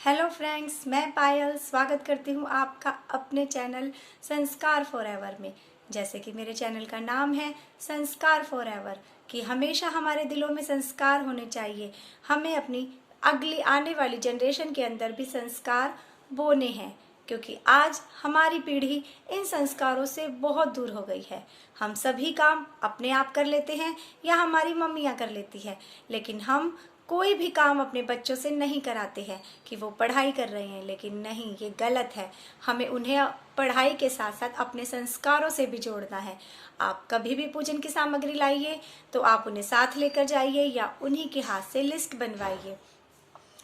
Hello friends, मैं पायल स्वागत करती हूँ आपका अपने चैनल संस्कार फॉरएवर में। जैसे कि मेरे चैनल का नाम है संस्कार फॉरएवर, कि हमेशा हमारे दिलों में संस्कार होने चाहिए। हमें अपनी अगली आने वाली जनरेशन के अंदर भी संस्कार बोने हैं, क्योंकि आज हमारी पीढ़ी इन संस्कारों से बहुत दूर हो गई है। हम सभी काम अपने आप कर लेते हैं या हमारी मम्मियाँ कर लेती है, लेकिन हम कोई भी काम अपने बच्चों से नहीं कराते हैं कि वो पढ़ाई कर रहे हैं। लेकिन नहीं, ये गलत है। हमें उन्हें पढ़ाई के साथ साथ अपने संस्कारों से भी जोड़ना है। आप कभी भी पूजन की सामग्री लाइए तो आप उन्हें साथ लेकर जाइए या उन्हीं के हाथ से लिस्ट बनवाइए।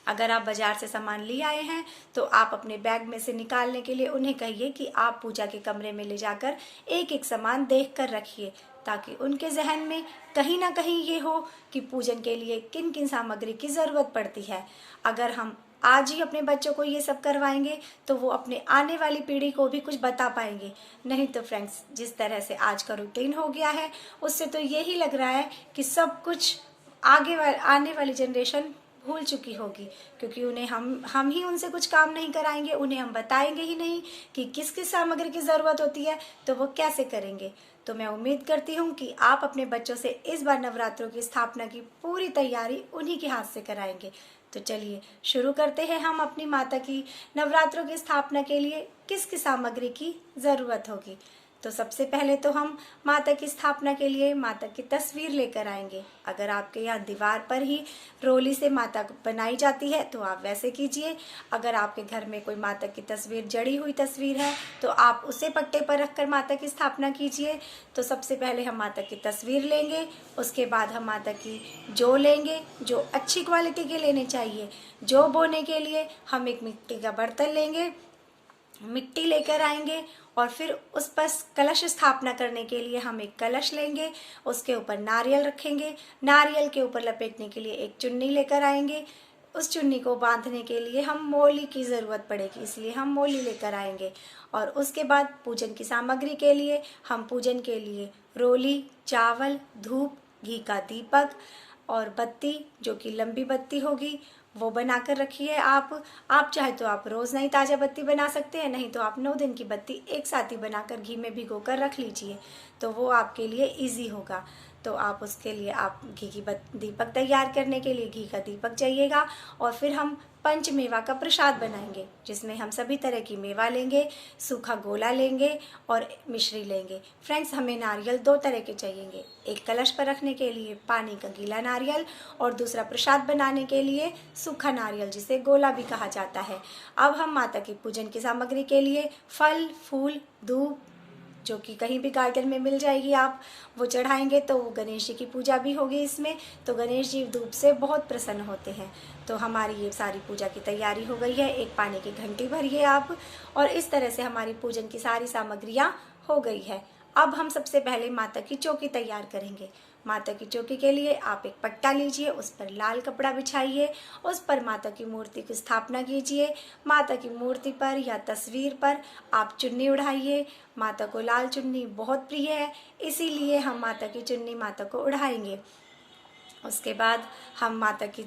अगर आप बाजार से सामान ले आए हैं तो आप अपने बैग में से निकालने के लिए उन्हें कहिए कि आप पूजा के कमरे में ले जाकर एक एक सामान देख कर रखिए, ताकि उनके जहन में कहीं ना कहीं ये हो कि पूजन के लिए किन किन सामग्री की ज़रूरत पड़ती है। अगर हम आज ही अपने बच्चों को ये सब करवाएंगे तो वो अपने आने वाली पीढ़ी को भी कुछ बता पाएंगे। नहीं तो फ्रेंड्स, जिस तरह से आज का रूटीन हो गया है उससे तो यही लग रहा है कि सब कुछ आने वाली जनरेशन भूल चुकी होगी, क्योंकि उन्हें हम ही उनसे कुछ काम नहीं कराएंगे, उन्हें हम बताएंगे ही नहीं कि किस किस सामग्री की ज़रूरत होती है, तो वो कैसे करेंगे। तो मैं उम्मीद करती हूँ कि आप अपने बच्चों से इस बार नवरात्रों की स्थापना की पूरी तैयारी उन्हीं के हाथ से कराएंगे। तो चलिए शुरू करते हैं। हम अपनी माता की नवरात्रों की स्थापना के लिए किस किस सामग्री की ज़रूरत होगी। तो सबसे पहले तो हम माता की स्थापना के लिए माता की तस्वीर लेकर आएंगे। अगर आपके यहाँ दीवार पर ही रोली से माता बनाई जाती है तो आप वैसे कीजिए। अगर आपके घर में कोई माता की तस्वीर, जड़ी हुई तस्वीर है, तो आप उसे पट्टे पर रखकर माता की स्थापना कीजिए। तो सबसे पहले हम माता की तस्वीर लेंगे, उसके बाद हम माता की जौ लेंगे, जो अच्छी क्वालिटी के लेने चाहिए। जौ बोने के लिए हम एक मिट्टी का बर्तन लेंगे, मिट्टी लेकर आएंगे और फिर उस पर कलश स्थापना करने के लिए हम एक कलश लेंगे, उसके ऊपर नारियल रखेंगे। नारियल के ऊपर लपेटने के लिए एक चुन्नी लेकर आएंगे। उस चुन्नी को बांधने के लिए हम मोली की ज़रूरत पड़ेगी, इसलिए हम मोली लेकर आएंगे। और उसके बाद पूजन की सामग्री के लिए हम पूजन के लिए रोली, चावल, धूप, घी का दीपक और बत्ती, जो कि लंबी बत्ती होगी, वो बनाकर रखिए। आप चाहे तो आप रोज़ नई ताज़ा बत्ती बना सकते हैं, नहीं तो आप 9 दिन की बत्ती एक साथ ही बनाकर घी में भिगोकर रख लीजिए, तो वो आपके लिए इजी होगा। तो आप उसके लिए आप घी की दीपक तैयार करने के लिए घी का दीपक चाहिएगा। और फिर हम पंच मेवा का प्रसाद बनाएंगे, जिसमें हम सभी तरह की मेवा लेंगे, सूखा गोला लेंगे और मिश्री लेंगे। फ्रेंड्स, हमें नारियल 2 तरह के चाहिएंगे, एक कलश पर रखने के लिए पानी का गीला नारियल और दूसरा प्रसाद बनाने के लिए सूखा नारियल, जिसे गोला भी कहा जाता है। अब हम माता की पूजन की सामग्री के लिए फल, फूल, धूप, जो कि कहीं भी गार्डन में मिल जाएगी, आप वो चढ़ाएंगे तो वो गणेश जी की पूजा भी होगी इसमें। तो गणेश जी धूप से बहुत प्रसन्न होते हैं। तो हमारी ये सारी पूजा की तैयारी हो गई है। एक पानी की घंटी भरिए आप, और इस तरह से हमारी पूजन की सारी सामग्रियाँ हो गई है। अब हम सबसे पहले माता की चौकी तैयार करेंगे। माता की चौकी के लिए आप एक पट्टा लीजिए, उस पर लाल कपड़ा बिछाइए, उस पर माता की मूर्ति की स्थापना कीजिए। माता की मूर्ति पर या तस्वीर पर आप चुन्नी उड़ाइए। माता को लाल चुन्नी बहुत प्रिय है, इसीलिए हम माता की चुन्नी माता को उड़ाएंगे। उसके बाद हम माता की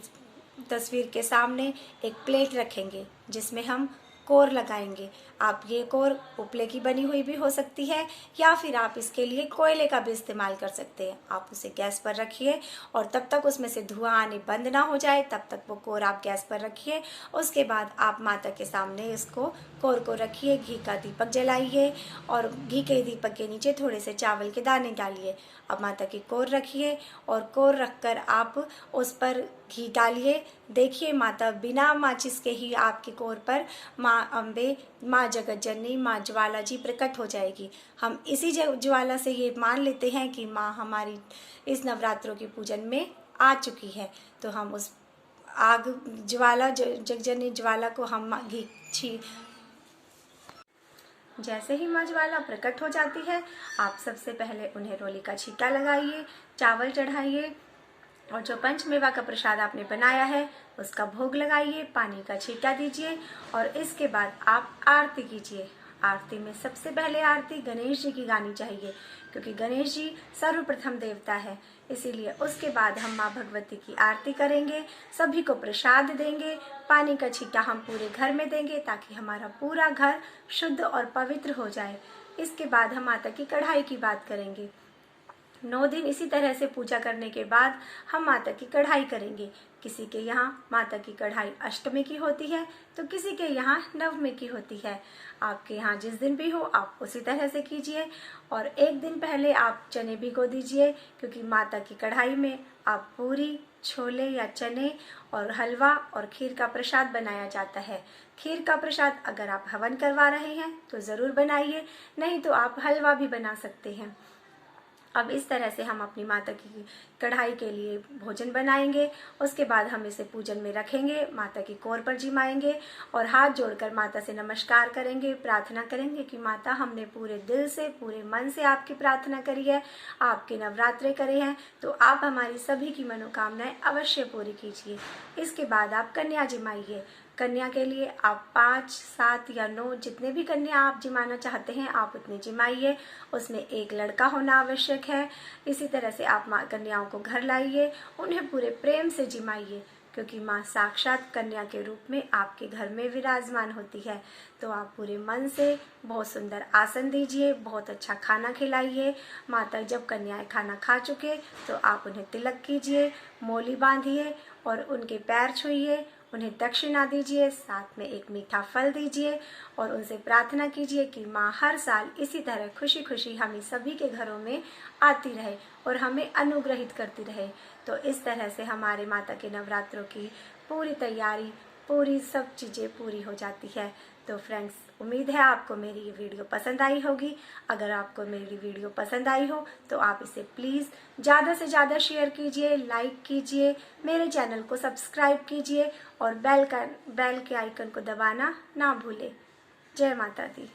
तस्वीर के सामने एक प्लेट रखेंगे, जिसमें हम कोर लगाएंगे। आप ये कोर उपले की बनी हुई भी हो सकती है, या फिर आप इसके लिए कोयले का भी इस्तेमाल कर सकते हैं। आप उसे गैस पर रखिए और तब तक उसमें से धुआं आने बंद ना हो जाए, तब तक वो कोर आप गैस पर रखिए। उसके बाद आप माता के सामने इसको कोर को रखिए, घी का दीपक जलाइए और घी के दीपक के नीचे थोड़े से चावल के दाने डालिए। अब माता की कोर रखिए और कोर रखकर आप उस पर घी डालिए। देखिए, माता बिना माचिस के ही आपकी कोर पर माँ अम्बे, माँ जगत जननी, माँ ज्वाला जी प्रकट हो जाएगी। हम इसी ज्वाला से ये मान लेते हैं कि माँ हमारी इस नवरात्रों की पूजन में आ चुकी है। तो हम उस आग ज्वाला, जगजननी ज्वाला को हम घी जैसे ही माँ ज्वाला प्रकट हो जाती है, आप सबसे पहले उन्हें रोली का छींटा लगाइए, चावल चढ़ाइए और जो पंचमेवा का प्रसाद आपने बनाया है उसका भोग लगाइए, पानी का छींटा दीजिए और इसके बाद आप आरती कीजिए। आरती में सबसे पहले आरती गणेश जी की गानी चाहिए, क्योंकि गणेश जी सर्वप्रथम देवता है। इसीलिए उसके बाद हम माँ भगवती की आरती करेंगे, सभी को प्रसाद देंगे, पानी का छींटा हम पूरे घर में देंगे ताकि हमारा पूरा घर शुद्ध और पवित्र हो जाए। इसके बाद हम माता की कढ़ाई की बात करेंगे। 9 दिन इसी तरह से पूजा करने के बाद हम माता की कढ़ाई करेंगे। किसी के यहाँ माता की कढ़ाई अष्टमी की होती है तो किसी के यहाँ नवमी की होती है। आपके यहाँ जिस दिन भी हो आप उसी तरह से कीजिए। और एक दिन पहले आप चने भिगो दीजिए, क्योंकि माता की कढ़ाई में आप पूरी, छोले या चने और हलवा और खीर का प्रसाद बनाया जाता है। खीर का प्रसाद अगर आप हवन करवा रहे हैं तो ज़रूर बनाइए, नहीं तो आप हलवा भी बना सकते हैं। अब इस तरह से हम अपनी माता की कढ़ाई के लिए भोजन बनाएंगे। उसके बाद हम इसे पूजन में रखेंगे, माता की कोर पर जिमाएंगे और हाथ जोड़कर माता से नमस्कार करेंगे, प्रार्थना करेंगे कि माता हमने पूरे दिल से, पूरे मन से आपकी प्रार्थना करी है, आपके नवरात्रे करे हैं, तो आप हमारी सभी की मनोकामनाएं अवश्य पूरी कीजिए। इसके बाद आप कन्या जिमाइए। कन्या के लिए आप 5, 7 या 9 जितने भी कन्या आप जिमाना चाहते हैं आप उतने जिमाइए। उसमें एक लड़का होना आवश्यक है। इसी तरह से आप माँ कन्याओं को घर लाइए, उन्हें पूरे प्रेम से जिमाइए, क्योंकि माँ साक्षात कन्या के रूप में आपके घर में विराजमान होती है। तो आप पूरे मन से बहुत सुंदर आसन दीजिए, बहुत अच्छा खाना खिलाइए। माता जब कन्याएं खाना खा चुके तो आप उन्हें तिलक कीजिए, मोली बांधिए और उनके पैर छूइए, उन्हें दक्षिणा दीजिए, साथ में एक मीठा फल दीजिए और उनसे प्रार्थना कीजिए कि माँ हर साल इसी तरह खुशी खुशी हम सभी के घरों में आती रहे और हमें अनुग्रहित करती रहे। तो इस तरह से हमारे माता के नवरात्रों की पूरी तैयारी, पूरी सब चीज़ें पूरी हो जाती है। तो फ्रेंड्स, उम्मीद है आपको मेरी ये वीडियो पसंद आई होगी। अगर आपको मेरी वीडियो पसंद आई हो तो आप इसे प्लीज़ ज़्यादा से ज़्यादा शेयर कीजिए, लाइक कीजिए, मेरे चैनल को सब्सक्राइब कीजिए और बेल के आइकन को दबाना ना भूलें। जय माता दी।